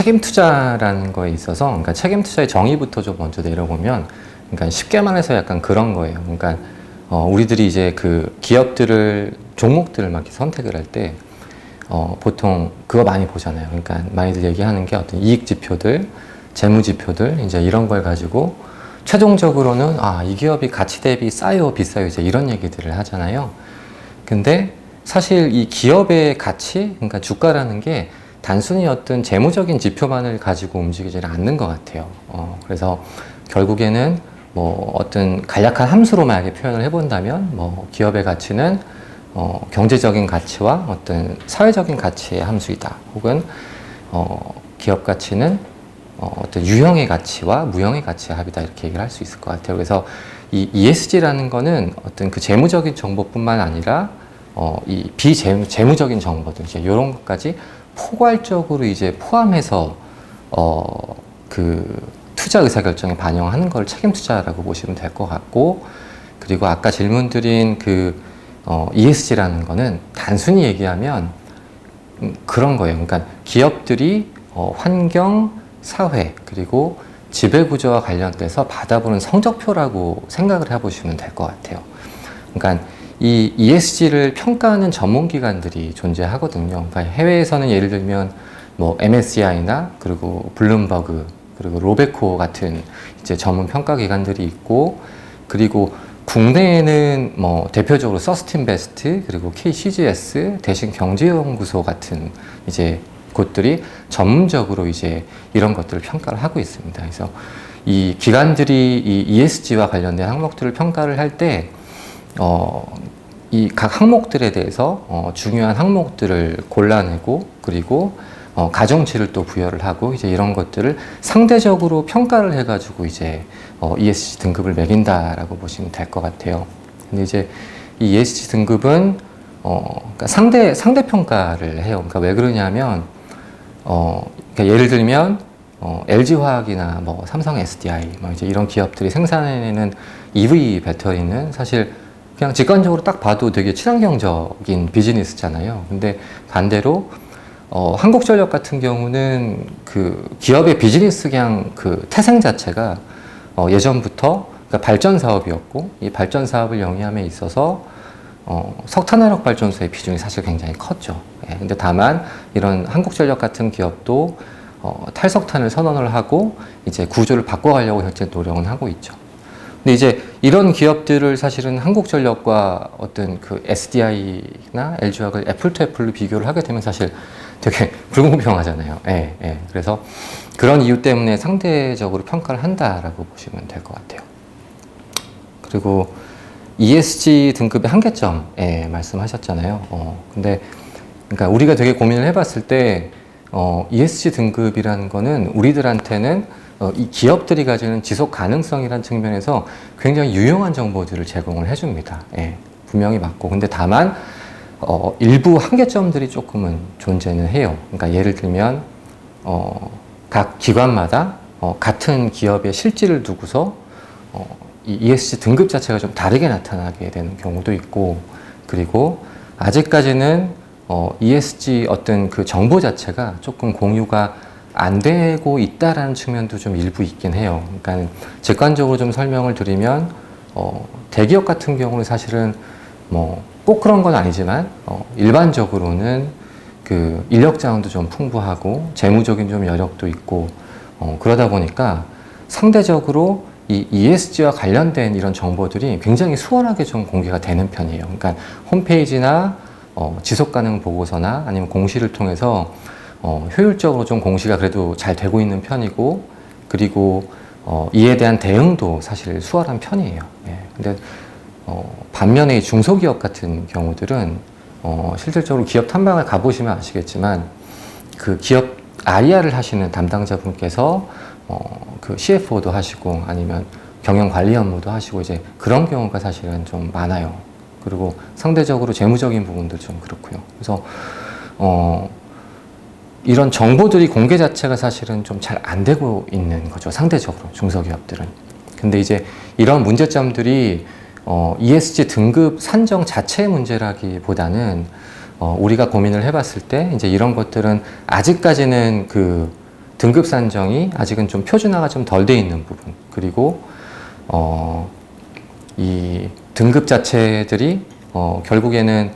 책임 투자라는 거에 있어서, 그러니까 책임 투자의 정의부터 좀 먼저 내려보면, 그러니까 쉽게 말해서 약간 그런 거예요. 그러니까 우리들이 이제 그 기업들을 종목들을 막 이렇게 선택을 할 때 보통 그거 많이 보잖아요. 그러니까 많이들 얘기하는 게 어떤 이익 지표들, 재무 지표들 이제 이런 걸 가지고 최종적으로는 이 기업이 가치 대비 싸요, 비싸요 이제 이런 얘기들을 하잖아요. 근데 사실 이 기업의 가치, 그러니까 주가라는 게 단순히 어떤 재무적인 지표만을 가지고 움직이지 않는 것 같아요. 그래서 결국에는 뭐 어떤 간략한 함수로 만약에 표현을 해본다면 뭐 기업의 가치는 경제적인 가치와 어떤 사회적인 가치의 함수이다. 혹은 기업 가치는 어떤 유형의 가치와 무형의 가치의 합이다. 이렇게 얘기를 할 수 있을 것 같아요. 그래서 이 ESG라는 거는 어떤 그 재무적인 정보뿐만 아니라 이 비재무적인 정보들 이제 이런 것까지 포괄적으로 이제 포함해서 그 투자 의사결정에 반영하는 걸 책임 투자라고 보시면 될 것 같고, 그리고 아까 질문 드린 그 ESG라는 거는 단순히 얘기하면 그런 거예요. 그러니까 기업들이 환경, 사회, 그리고 지배구조와 관련돼서 받아보는 성적표라고 생각을 해보시면 될 것 같아요. 그러니까 이 ESG를 평가하는 전문기관들이 존재하거든요. 그러니까 해외에서는 예를 들면 뭐 MSCI나 그리고 블룸버그 그리고 로베코 같은 이제 전문 평가 기관들이 있고, 그리고 국내에는 뭐 대표적으로 서스틴베스트 그리고 KCGS 대신경제연구소 같은 이제 곳들이 전문적으로 이제 이런 것들을 평가를 하고 있습니다. 그래서 이 기관들이 이 ESG와 관련된 항목들을 평가를 할 때 이 각 항목들에 대해서 중요한 항목들을 골라내고, 그리고 가중치를 또 부여를 하고 이제 이런 것들을 상대적으로 평가를 해가지고 이제 ESG 등급을 매긴다라고 보시면 될 것 같아요. 근데 이제 이 ESG 등급은 그러니까 상대 평가를 해요. 그러니까 왜 그러냐면 그러니까 예를 들면 LG화학이나 뭐 삼성 SDI 뭐 이제 이런 기업들이 생산해내는 EV 배터리는 사실 그냥 직관적으로 딱 봐도 되게 친환경적인 비즈니스잖아요. 근데 반대로 한국전력 같은 경우는 그 기업의 비즈니스 그냥 그 태생 자체가 예전부터 그러니까 발전 사업이었고, 이 발전 사업을 영위함에 있어서 석탄화력 발전소의 비중이 사실 굉장히 컸죠. 예, 근데 다만 이런 한국전력 같은 기업도 탈석탄을 선언을 하고 이제 구조를 바꿔가려고 현재 노력은 하고 있죠. 근데 이제 이런 기업들을 사실은 한국전력과 어떤 그 SDI나 LG화학을 애플 투 애플로 비교를 하게 되면 사실 되게 불공평하잖아요. 예, 예. 그래서 그런 이유 때문에 상대적으로 평가를 한다라고 보시면 될 것 같아요. 그리고 ESG 등급의 한계점, 예, 말씀하셨잖아요. 근데 그러니까 우리가 되게 고민을 해봤을 때 ESG 등급이라는 거는 우리들한테는 이 기업들이 가지는 지속 가능성이라는 측면에서 굉장히 유용한 정보들을 제공을 해줍니다. 예, 분명히 맞고. 근데 다만 일부 한계점들이 조금은 존재는 해요. 그러니까 예를 들면 각 기관마다 같은 기업의 실질을 두고서 이 ESG 등급 자체가 좀 다르게 나타나게 되는 경우도 있고, 그리고 아직까지는 ESG 어떤 그 정보 자체가 조금 공유가 안 되고 있다라는 측면도 좀 일부 있긴 해요. 그러니까 직관적으로 좀 설명을 드리면 대기업 같은 경우는 사실은 뭐 꼭 그런 건 아니지만 일반적으로는 그 인력 자원도 좀 풍부하고 재무적인 좀 여력도 있고 그러다 보니까 상대적으로 이 ESG와 관련된 이런 정보들이 굉장히 수월하게 좀 공개가 되는 편이에요. 그러니까 홈페이지나 지속가능 보고서나 아니면 공시를 통해서 효율적으로 좀 공시가 그래도 잘 되고 있는 편이고, 그리고 이에 대한 대응도 사실 수월한 편이에요. 예. 근데 반면에 중소기업 같은 경우들은 실질적으로 기업 탐방을 가보시면 아시겠지만 그 기업 IR을 하시는 담당자분께서 그 CFO도 하시고 아니면 경영 관리 업무도 하시고 이제 그런 경우가 사실은 좀 많아요. 그리고 상대적으로 재무적인 부분도 좀 그렇고요. 그래서 이런 정보들이 공개 자체가 사실은 좀 잘 안 되고 있는 거죠. 상대적으로 중소기업들은. 근데 이제 이런 문제점들이 ESG 등급 산정 자체의 문제라기보다는 우리가 고민을 해봤을 때 이제 이런 것들은 아직까지는 그 등급 산정이 아직은 좀 표준화가 좀 덜 돼 있는 부분, 그리고 이 등급 자체들이 결국에는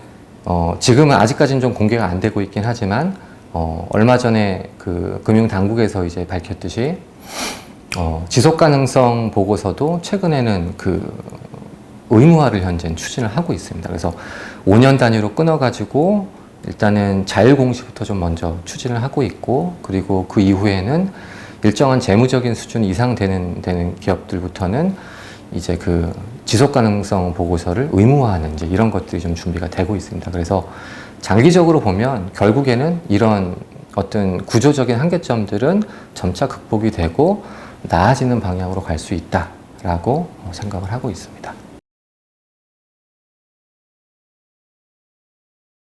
지금은 아직까지는 좀 공개가 안 되고 있긴 하지만 얼마 전에 그 금융당국에서 이제 밝혔듯이 지속 가능성 보고서도 최근에는 그 의무화를 현재 추진을 하고 있습니다. 그래서 5년 단위로 끊어가지고 일단은 자율 공시부터 좀 먼저 추진을 하고 있고, 그리고 그 이후에는 일정한 재무적인 수준 이상 되는 기업들부터는 이제 그 지속 가능성 보고서를 의무화하는 이제 이런 것들이 좀 준비가 되고 있습니다. 그래서 장기적으로 보면 결국에는 이런 어떤 구조적인 한계점들은 점차 극복이 되고 나아지는 방향으로 갈 수 있다라고 생각을 하고 있습니다.